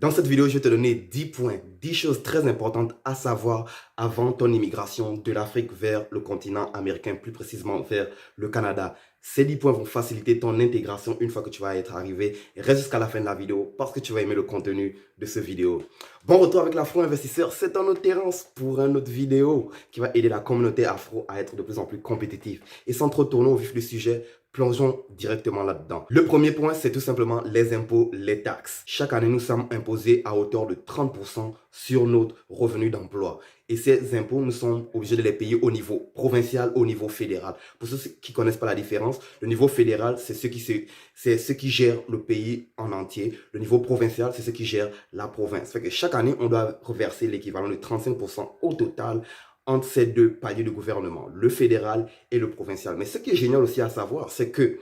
Dans cette vidéo, je vais te donner 10 points, 10 choses très importantes à savoir avant ton immigration de l'Afrique vers le continent américain, plus précisément vers le Canada. Ces 10 points vont faciliter ton intégration une fois que tu vas être arrivé. Reste jusqu'à la fin de la vidéo parce que tu vas aimer le contenu de cette vidéo. Bon retour avec l'Afro Investisseur, c'est un autre Terence pour une autre vidéo qui va aider la communauté afro à être de plus en plus compétitive. Et sans trop tourner au vif du sujet, plongeons directement là-dedans. Le premier point, c'est tout simplement les impôts, les taxes. Chaque année, nous sommes imposés à hauteur de 30% sur notre revenu d'emploi. Et ces impôts, nous sommes obligés de les payer au niveau provincial, au niveau fédéral. Pour ceux qui ne connaissent pas la différence, le niveau fédéral, c'est ce qui gère le pays en entier. Le niveau provincial, c'est ce qui gère la province. Ça fait que chaque année, on doit reverser l'équivalent de 35% au total entre ces deux paliers de gouvernement, le fédéral et le provincial. Mais ce qui est génial aussi à savoir, c'est que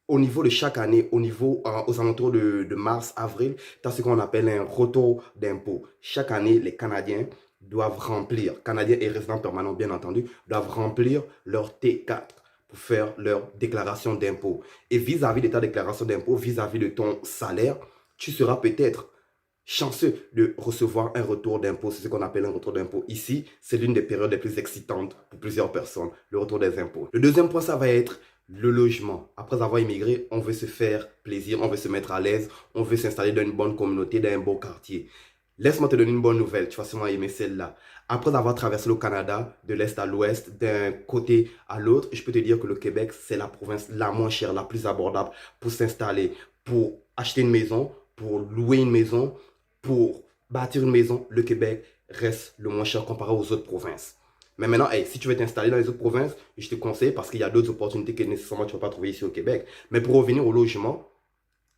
au niveau de chaque année, aux alentours de mars, avril, tu as ce qu'on appelle un retour d'impôt. Chaque année, les Canadiens doivent remplir, Canadiens et résidents permanents bien entendu, doivent remplir leur T4 pour faire leur déclaration d'impôt. Et vis-à-vis de ta déclaration d'impôt, vis-à-vis de ton salaire, tu seras peut-être chanceux de recevoir un retour d'impôt. C'est ce qu'on appelle un retour d'impôt. Ici, c'est l'une des périodes les plus excitantes pour plusieurs personnes, le retour des impôts. Le deuxième point, ça va être le logement. Après avoir immigré, on veut se faire plaisir, on veut se mettre à l'aise, on veut s'installer dans une bonne communauté, dans un beau quartier. Laisse-moi te donner une bonne nouvelle, tu vas sûrement aimer celle-là. Après avoir traversé le Canada, de l'est à l'ouest, d'un côté à l'autre, je peux te dire que le Québec, c'est la province la moins chère, la plus abordable pour s'installer, pour acheter une maison, pour louer une maison, pour bâtir une maison. Le Québec reste le moins cher comparé aux autres provinces. Mais maintenant, hey, si tu veux t'installer dans les autres provinces, je te conseille parce qu'il y a d'autres opportunités que nécessairement tu ne vas pas trouver ici au Québec. Mais pour revenir au logement,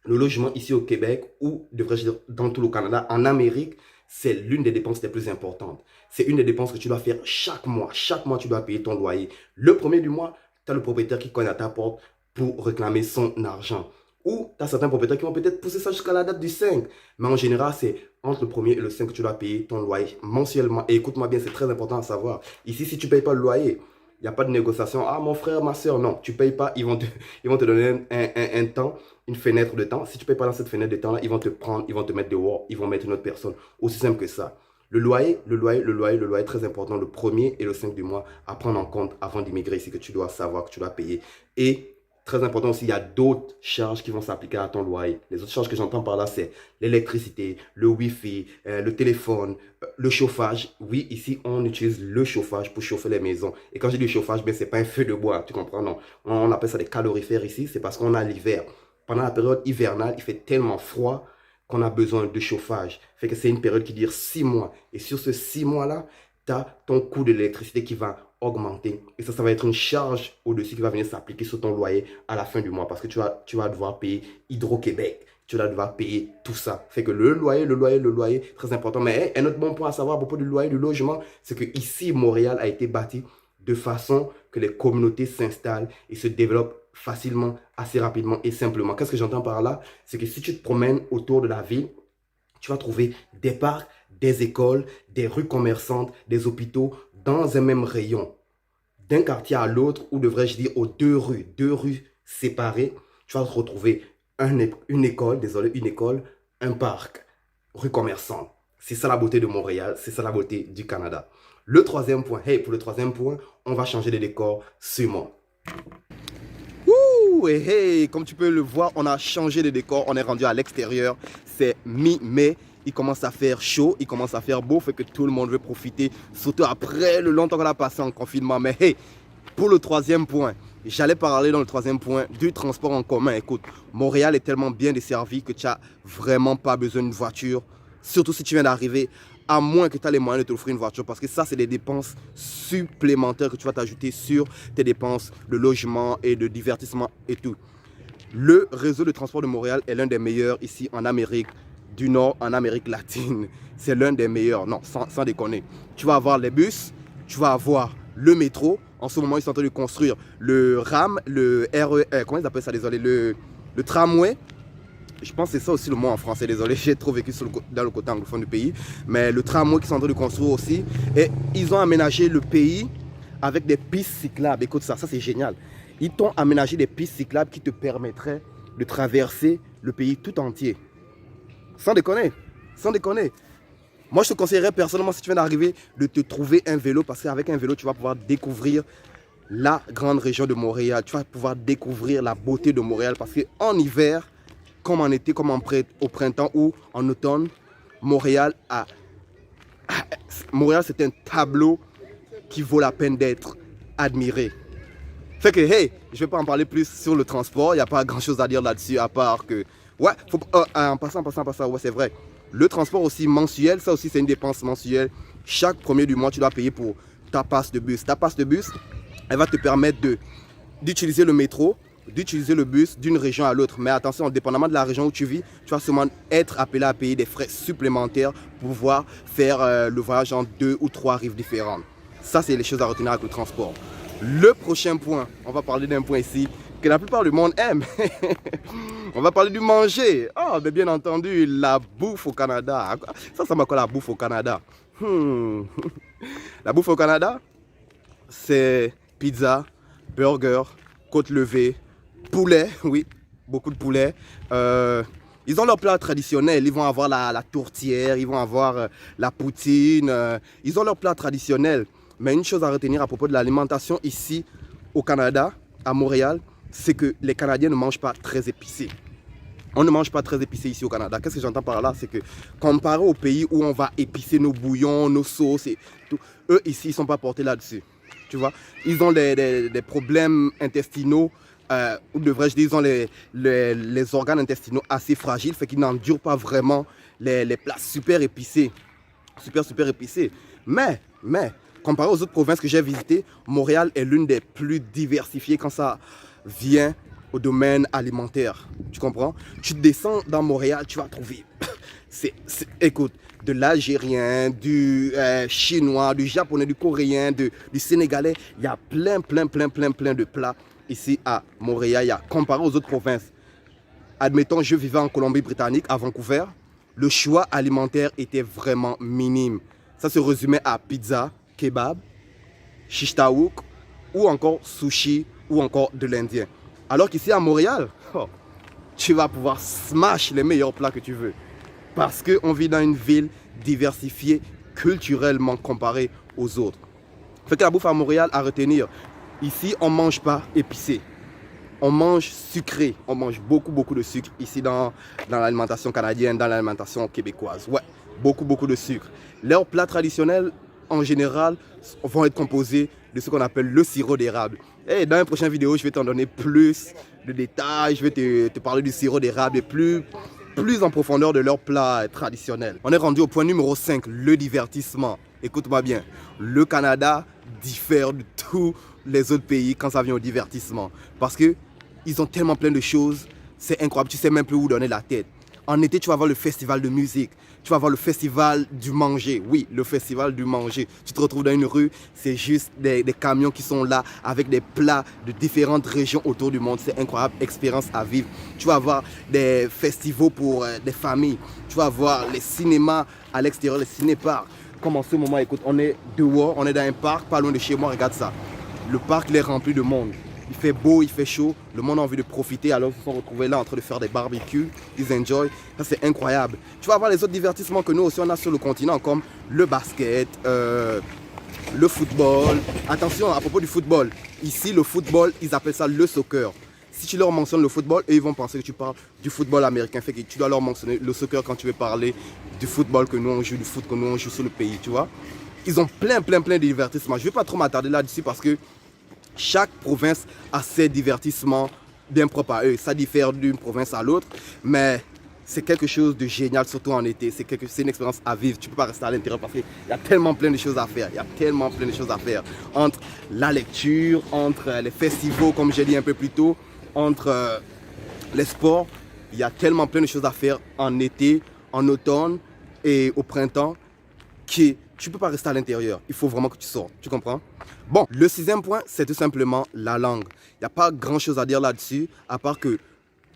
le logement ici au Québec, ou devrais-je dire dans tout le Canada, en Amérique, c'est l'une des dépenses les plus importantes. C'est une des dépenses que tu dois faire chaque mois. Chaque mois, tu dois payer ton loyer. Le premier du mois, tu as le propriétaire qui cogne à ta porte pour réclamer son argent. Ou tu as certains propriétaires qui vont peut-être pousser ça jusqu'à la date du 5. Mais en général, c'est entre le premier et le 5 que tu dois payer ton loyer mensuellement. Et écoute-moi bien, c'est très important à savoir. Ici, si tu ne payes pas le loyer, il n'y a pas de négociation. Ah, mon frère, ma soeur, non. Tu ne payes pas, ils vont te donner un temps, une fenêtre de temps. Si tu ne payes pas dans cette fenêtre de temps-là, ils vont te prendre, ils vont te mettre dehors, ils vont mettre une autre personne. Aussi simple que ça. Le loyer est très important. Le premier et le 5 du mois à prendre en compte avant d'immigrer ici, que tu dois savoir, que tu dois payer. Et très important aussi, il y a d'autres charges qui vont s'appliquer à ton loyer. Les autres charges que j'entends par là, c'est l'électricité, le Wi-Fi, le téléphone, le chauffage. Oui, ici, on utilise le chauffage pour chauffer les maisons. Et quand je dis chauffage, ben, ce n'est pas un feu de bois, tu comprends, non. On appelle ça des calorifères ici, c'est parce qu'on a l'hiver. Pendant la période hivernale, il fait tellement froid qu'on a besoin de chauffage. Fait que c'est une période qui dure 6 mois. Et sur ce 6 mois-là, tu as ton coût de l'électricité qui va augmenter. Et ça va être une charge au-dessus qui va venir s'appliquer sur ton loyer à la fin du mois. Parce que tu vas devoir payer Hydro-Québec. Tu vas devoir payer tout ça. Fait que le loyer, très important. Mais un autre bon point à savoir à propos du loyer, du logement, c'est que ici, Montréal a été bâti de façon que les communautés s'installent et se développent facilement, assez rapidement et simplement. Qu'est-ce que j'entends par là? C'est que si tu te promènes autour de la ville, tu vas trouver des parcs, des écoles, des rues commerçantes, des hôpitaux dans un même rayon. D'un quartier à l'autre, ou devrais-je dire aux deux rues séparées, tu vas retrouver une école, un parc, rue commerçante. C'est ça la beauté de Montréal, c'est ça la beauté du Canada. Le troisième point, pour le troisième point, on va changer de décor ce mois. Comme tu peux le voir, on a changé de décor, on est rendu à l'extérieur, c'est mi-mai, il commence à faire chaud, il commence à faire beau, fait que tout le monde veut profiter, surtout après le long temps qu'on a passé en confinement. Mais pour le troisième point, j'allais parler dans le troisième point du transport en commun. Écoute, Montréal est tellement bien desservi que tu n'as vraiment pas besoin d'une voiture, surtout si tu viens d'arriver, à moins que tu aies les moyens de t'offrir une voiture, parce que ça, c'est des dépenses supplémentaires que tu vas t'ajouter sur tes dépenses de logement et de divertissement et tout. Le réseau de transport de Montréal est l'un des meilleurs ici en Amérique du Nord, en Amérique latine. C'est l'un des meilleurs, non, sans déconner. Tu vas avoir les bus, tu vas avoir le métro. En ce moment, ils sont en train de construire le RAM, le RER, comment ils appellent ça, désolé, le tramway. Je pense que c'est ça aussi le mot en français, désolé, j'ai trop vécu dans le côté anglophone du pays. Mais le tramway qui sont en train de construire aussi. Et ils ont aménagé le pays avec des pistes cyclables. Écoute ça, c'est génial. Ils t'ont aménagé des pistes cyclables qui te permettraient de traverser le pays tout entier. Sans déconner. Sans déconner. Moi, je te conseillerais personnellement, si tu viens d'arriver, de te trouver un vélo. Parce qu'avec un vélo, tu vas pouvoir découvrir la grande région de Montréal. Tu vas pouvoir découvrir la beauté de Montréal. Parce qu'en hiver, comme en été, comme au printemps ou en automne, Montréal, c'est un tableau qui vaut la peine d'être admiré. Fait que, hey, je vais pas en parler plus sur le transport. Il n'y a pas grand chose à dire là-dessus, à part que... Ouais, en passant, ouais, c'est vrai. Le transport aussi mensuel, ça aussi, c'est une dépense mensuelle. Chaque premier du mois, tu dois payer pour ta passe de bus. Ta passe de bus, elle va te permettre d'utiliser le métro, d'utiliser le bus d'une région à l'autre. Mais attention, dépendamment de la région où tu vis, tu vas sûrement être appelé à payer des frais supplémentaires pour pouvoir faire le voyage en 2 ou 3 rives différentes. Ça, c'est les choses à retenir avec le transport. Le prochain point, on va parler d'un point ici que la plupart du monde aime. On va parler du manger. Oh, mais bien entendu, la bouffe au Canada. Ça m'a quoi la bouffe au Canada? La bouffe au Canada, c'est pizza, burger, côte levée, poulet, oui, beaucoup de poulet. Ils ont leur plat traditionnel, ils vont avoir la tourtière, ils vont avoir la poutine, ils ont leur plat traditionnel. Mais une chose à retenir à propos de l'alimentation ici au Canada, à Montréal, c'est que les Canadiens ne mangent pas très épicé. On ne mange pas très épicé ici au Canada. Qu'est-ce que j'entends par là? C'est que comparé aux pays où on va épicer nos bouillons, nos sauces et tout, eux ici, ils ne sont pas portés là-dessus. Tu vois, ils ont des problèmes intestinaux, ou devrais-je dire, ils ont les organes intestinaux assez fragiles, fait qu'ils n'endurent pas vraiment les plats super épicés. Super épicés. Mais, comparé aux autres provinces que j'ai visitées, Montréal est l'une des plus diversifiées quand ça vient au domaine alimentaire. Tu comprends? Tu descends dans Montréal, tu vas trouver, écoute, de l'algérien, du chinois, du japonais, du coréen, du sénégalais. Il y a plein de plats ici à Montréal. Comparé aux autres provinces. Admettons, je vivais en Colombie-Britannique, à Vancouver. Le choix alimentaire était vraiment minime. Ça se résumait à pizza, kebab, shish taouk, ou encore sushi, ou encore de l'indien. Alors qu'ici à Montréal, tu vas pouvoir smash les meilleurs plats que tu veux. Parce qu'on vit dans une ville diversifiée culturellement comparée aux autres. Fait que la bouffe à Montréal, à retenir, ici on ne mange pas épicé. On mange sucré, on mange beaucoup de sucre ici dans l'alimentation canadienne, dans l'alimentation québécoise. Ouais, beaucoup de sucre. Leurs plats traditionnels, en général, vont être composés de ce qu'on appelle le sirop d'érable. Et dans une prochaine vidéo, je vais t'en donner plus de détails, je vais te parler du sirop d'érable et plus en profondeur de leurs plats traditionnels. On est rendu au point numéro 5, le divertissement. Écoute-moi bien, le Canada diffère de tous les autres pays quand ça vient au divertissement. Parce que ils ont tellement plein de choses, c'est incroyable, tu sais même plus où donner la tête. En été, tu vas voir le festival de musique, tu vas voir le festival du manger. Oui, le festival du manger. Tu te retrouves dans une rue, c'est juste des camions qui sont là avec des plats de différentes régions autour du monde. C'est incroyable, expérience à vivre. Tu vas voir des festivals pour des familles. Tu vas voir les cinémas à l'extérieur, les cinéparcs. Comme en ce moment, écoute, on est dehors, on est dans un parc, pas loin de chez moi, regarde ça. Le parc, il est rempli de monde. Il fait beau, il fait chaud, le monde a envie de profiter, alors ils se sont retrouvés là en train de faire des barbecues, ils enjoy, ça c'est incroyable. Tu vas voir les autres divertissements que nous aussi on a sur le continent, comme le basket, le football. Attention à propos du football, ici le football, ils appellent ça le soccer. Si tu leur mentionnes le football, ils vont penser que tu parles du football américain, fait que tu dois leur mentionner le soccer quand tu veux parler du football que nous on joue, du foot que nous on joue sur le pays, tu vois. Ils ont plein de divertissements, je ne vais pas trop m'attarder là-dessus parce que chaque province a ses divertissements bien propres à eux. Ça diffère d'une province à l'autre, mais c'est quelque chose de génial, surtout en été. C'est une expérience à vivre. Tu ne peux pas rester à l'intérieur parce qu'il y a tellement plein de choses à faire. Entre la lecture, entre les festivals, comme j'ai dit un peu plus tôt, entre les sports. Il y a tellement plein de choses à faire en été, en automne et au printemps que tu ne peux pas rester à l'intérieur. Il faut vraiment que tu sortes. Tu comprends? Bon, le 6e point, c'est tout simplement la langue. Il n'y a pas grand-chose à dire là-dessus, à part que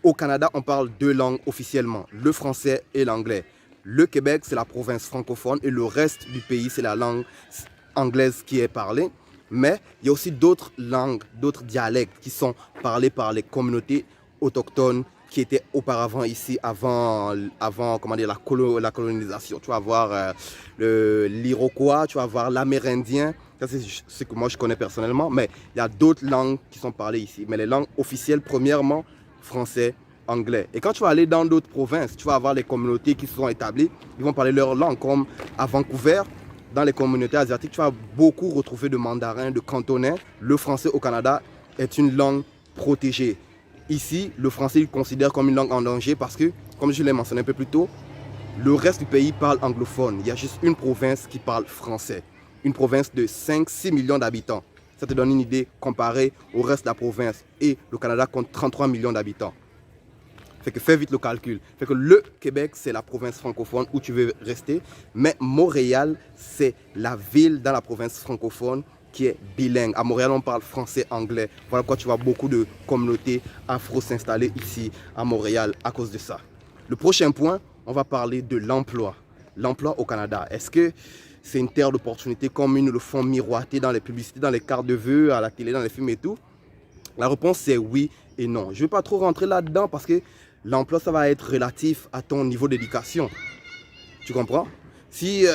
au Canada, on parle 2 langues officiellement, le français et l'anglais. Le Québec, c'est la province francophone et le reste du pays, c'est la langue anglaise qui est parlée. Mais il y a aussi d'autres langues, d'autres dialectes qui sont parlés par les communautés autochtones qui étaient auparavant ici, avant comment dire, la colonisation. Tu vas voir l'Iroquois, tu vas voir l'Amérindien. Ça, c'est ce que moi je connais personnellement. Mais il y a d'autres langues qui sont parlées ici. Mais les langues officielles, premièrement, français, anglais. Et quand tu vas aller dans d'autres provinces, tu vas avoir les communautés qui se sont établies. Ils vont parler leur langue, comme à Vancouver. Dans les communautés asiatiques, tu vas beaucoup retrouver de mandarin, de cantonais. Le français au Canada est une langue protégée. Ici, le français, il considère comme une langue en danger parce que, comme je l'ai mentionné un peu plus tôt, le reste du pays parle anglophone. Il y a juste une province qui parle français. Une province de 5-6 millions d'habitants. Ça te donne une idée comparée au reste de la province. Et le Canada compte 33 millions d'habitants. Fait que fais vite le calcul. Fait que le Québec, c'est la province francophone où tu veux rester. Mais Montréal, c'est la ville dans la province francophone qui est bilingue. À Montréal, on parle français-anglais. Voilà pourquoi tu vois beaucoup de communautés afro s'installer ici à Montréal à cause de ça. Le prochain point, on va parler de l'emploi. L'emploi au Canada. Est-ce que c'est une terre d'opportunité comme ils nous le font miroiter dans les publicités, dans les cartes de vœux, à la télé, dans les films et tout? La réponse, c'est oui et non. Je ne vais pas trop rentrer là-dedans parce que l'emploi, ça va être relatif à ton niveau d'éducation. Tu comprends? Si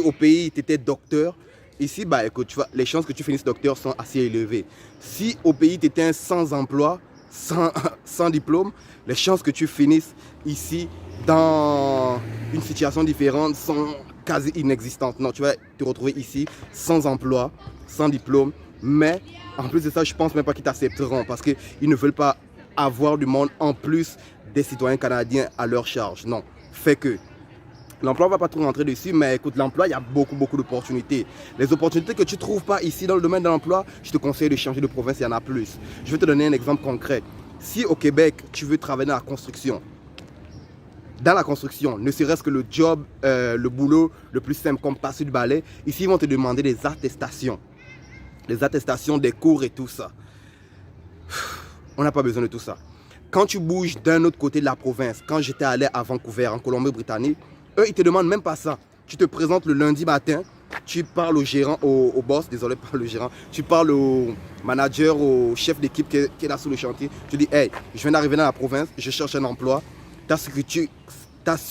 au pays, tu étais docteur, ici, bah, écoute, tu vois, les chances que tu finisses docteur sont assez élevées. Si au pays, tu étais sans emploi, sans diplôme, les chances que tu finisses ici dans une situation différente sont quasi inexistantes. Non, tu vas te retrouver ici sans emploi, sans diplôme, mais en plus de ça, je pense même pas qu'ils t'accepteront parce qu'ils ne veulent pas avoir du monde en plus des citoyens canadiens à leur charge. Non, fait que l'emploi, on ne va pas trop rentrer dessus, mais écoute, l'emploi, il y a beaucoup d'opportunités. Les opportunités que tu ne trouves pas ici dans le domaine de l'emploi, je te conseille de changer de province, il y en a plus. Je vais te donner un exemple concret. Si au Québec, tu veux travailler dans la construction, ne serait-ce que le job, le boulot le plus simple comme passer du balai, ici, ils vont te demander des attestations. Les attestations des cours et tout ça. On n'a pas besoin de tout ça. Quand tu bouges d'un autre côté de la province, quand j'étais allé à Vancouver, en Colombie-Britannique, eux, ils te demandent même pas ça. Tu te présentes le lundi matin, tu parles au gérant, au boss, désolé, pas le gérant, tu parles au manager, au chef d'équipe qui est là sous le chantier. Tu dis, hey, je viens d'arriver dans la province, je cherche un emploi, tu as ce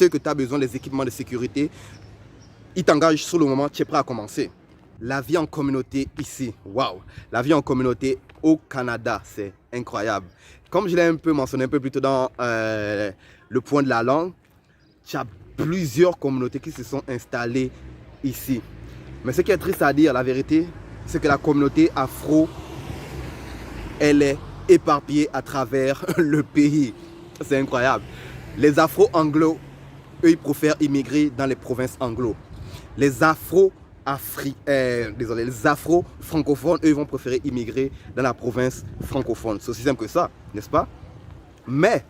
que tu as besoin, les équipements de sécurité. Ils t'engagent sur le moment, tu es prêt à commencer. La vie en communauté ici, waouh! La vie en communauté au Canada, c'est incroyable. Comme je l'ai un peu mentionné un peu plus tôt dans le point de la langue, tu as plusieurs communautés qui se sont installées ici. Mais ce qui est triste à dire, la vérité, c'est que la communauté afro, elle est éparpillée à travers le pays. C'est incroyable. Les afro-anglo, eux, ils préfèrent immigrer dans les provinces anglo. Les les afro-francophones, eux, ils vont préférer immigrer dans la province francophone. C'est aussi simple que ça, n'est-ce pas? Mais,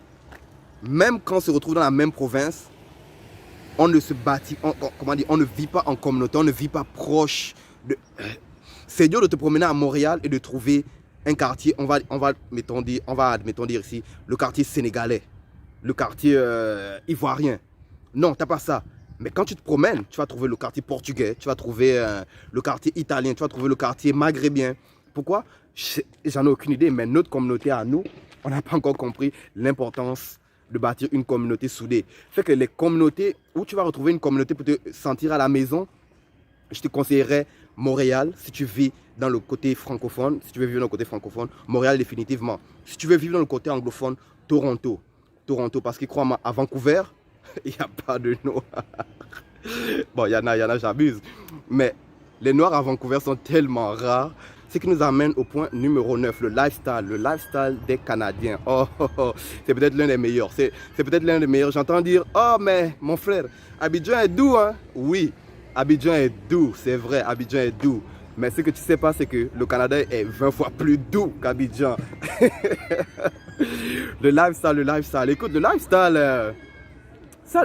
même quand on se retrouve dans la même province, on ne se bâtit, on ne vit pas en communauté, on ne vit pas proche de... C'est dur de te promener à Montréal et de trouver un quartier, admettons dire ici, le quartier sénégalais, le quartier ivoirien. Non, t'as pas ça. Mais quand tu te promènes, tu vas trouver le quartier portugais, tu vas trouver le quartier italien, tu vas trouver le quartier maghrébien. Pourquoi? J'en ai aucune idée, mais notre communauté à nous, on n'a pas encore compris l'importance de bâtir une communauté soudée. Fait que les communautés où tu vas retrouver une communauté pour te sentir à la maison, je te conseillerais Montréal si tu vis dans le côté francophone. Si tu veux vivre dans le côté francophone, Montréal définitivement. Si tu veux vivre dans le côté anglophone, Toronto. Toronto, parce que crois-moi, à Vancouver, il n'y a pas de noirs. Bon, il y en a, j'abuse. Mais les noirs à Vancouver sont tellement rares. Ce qui nous amène au point numéro 9, le lifestyle des Canadiens. Oh, oh, oh. C'est peut-être l'un des meilleurs. C'est peut-être l'un des meilleurs. J'entends dire, oh, mais mon frère, Abidjan est doux, hein? Oui, Abidjan est doux, c'est vrai, Abidjan est doux. Mais ce que tu ne sais pas, c'est que le Canada est 20 fois plus doux qu'Abidjan. Le lifestyle. Écoute, le lifestyle...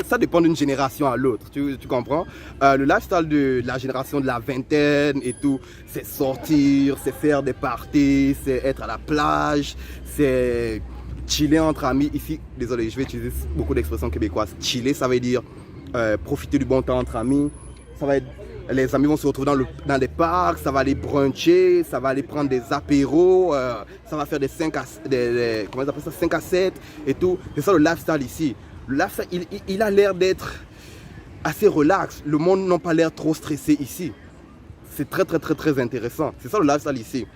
Ça dépend d'une génération à l'autre, tu comprends? Le lifestyle de la génération de la vingtaine et tout, c'est sortir, c'est faire des parties, c'est être à la plage, c'est chiller entre amis. Ici, désolé, je vais utiliser beaucoup d'expressions québécoises. Chiller, ça veut dire profiter du bon temps entre amis. Ça va être Les amis vont se retrouver dans les parcs, ça va aller bruncher, ça va aller prendre des apéros, ça va faire des 5 à 7 et tout. C'est ça le lifestyle ici. Le lifestyle, il a l'air d'être assez relax. Le monde n'a pas l'air trop stressé ici. C'est très intéressant. C'est ça le lifestyle ici.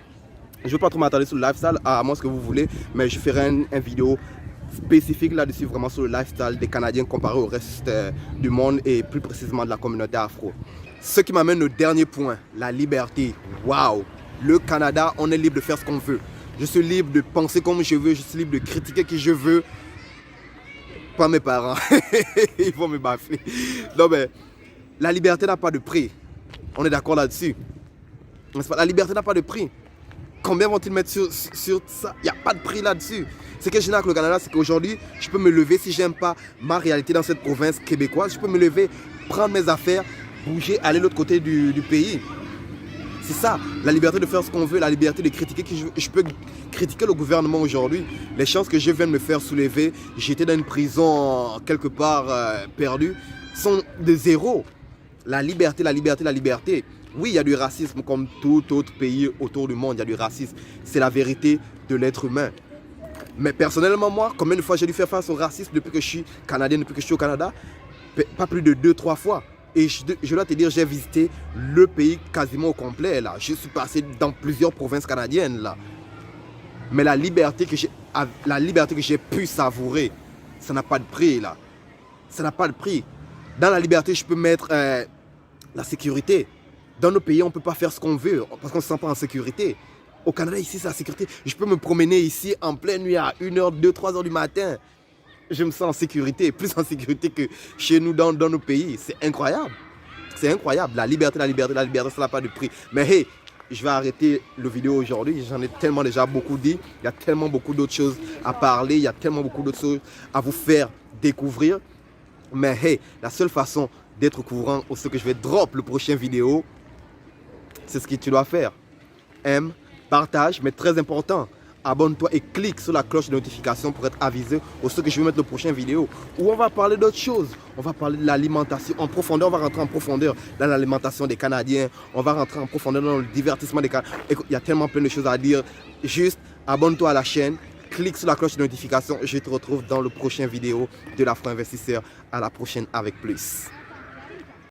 Je ne veux pas trop m'attarder sur le lifestyle, à moins ce que vous voulez, mais je ferai une vidéo spécifique là-dessus, vraiment sur le lifestyle des Canadiens comparé au reste du monde et plus précisément de la communauté afro. Ce qui m'amène au dernier point, la liberté. Waouh! Le Canada, on est libre de faire ce qu'on veut. Je suis libre de penser comme je veux, je suis libre de critiquer qui je veux. Pas mes parents, ils vont me baffer. Non mais, la liberté n'a pas de prix. On est d'accord là-dessus. La liberté n'a pas de prix. Combien vont-ils mettre sur ça? Il n'y a pas de prix là-dessus. Ce que je n'ai avec le Canada, c'est qu'aujourd'hui, je peux me lever si j'aime pas ma réalité dans cette province québécoise. Je peux me lever, prendre mes affaires, bouger, aller de l'autre côté du pays. C'est ça, la liberté de faire ce qu'on veut, la liberté de critiquer qui je peux critiquer le gouvernement aujourd'hui. Les chances que je vienne me faire soulever, j'étais dans une prison quelque part perdue, sont de zéro. La liberté, la liberté, la liberté. Oui, il y a du racisme comme tout autre pays autour du monde, il y a du racisme. C'est la vérité de l'être humain. Mais personnellement, moi, combien de fois j'ai dû faire face au racisme depuis que je suis Canadien, depuis que je suis au Canada? Pas plus de 2-3 fois. Et je dois te dire, j'ai visité le pays quasiment au complet, là. Je suis passé dans plusieurs provinces canadiennes, là. Mais la liberté que j'ai pu savourer, ça n'a pas de prix, là. Ça n'a pas de prix. Dans la liberté, je peux mettre la sécurité. Dans nos pays, on ne peut pas faire ce qu'on veut parce qu'on ne se sent pas en sécurité. Au Canada, ici, c'est la sécurité. Je peux me promener ici en pleine nuit à 1h, 2, 3h du matin. Je me sens en sécurité, plus en sécurité que chez nous dans nos pays. C'est incroyable. C'est incroyable. La liberté, la liberté, la liberté, ça n'a pas de prix. Mais hey, je vais arrêter le vidéo aujourd'hui. J'en ai tellement déjà beaucoup dit. Il y a tellement beaucoup d'autres choses à parler. Il y a tellement beaucoup d'autres choses à vous faire découvrir. Mais hey, la seule façon d'être au courant de ce que je vais drop le prochain vidéo, c'est ce que tu dois faire. Aime, partage, mais très important, abonne-toi et clique sur la cloche de notification pour être avisé de ce que je vais mettre le prochain vidéo. Où on va parler d'autres choses. On va parler de l'alimentation en profondeur. On va rentrer en profondeur dans l'alimentation des Canadiens. On va rentrer en profondeur dans le divertissement des Canadiens. Écoute, il y a tellement plein de choses à dire. Juste abonne-toi à la chaîne. Clique sur la cloche de notification. Je te retrouve dans le prochain vidéo de l'Afro Investisseur. À la prochaine avec plus.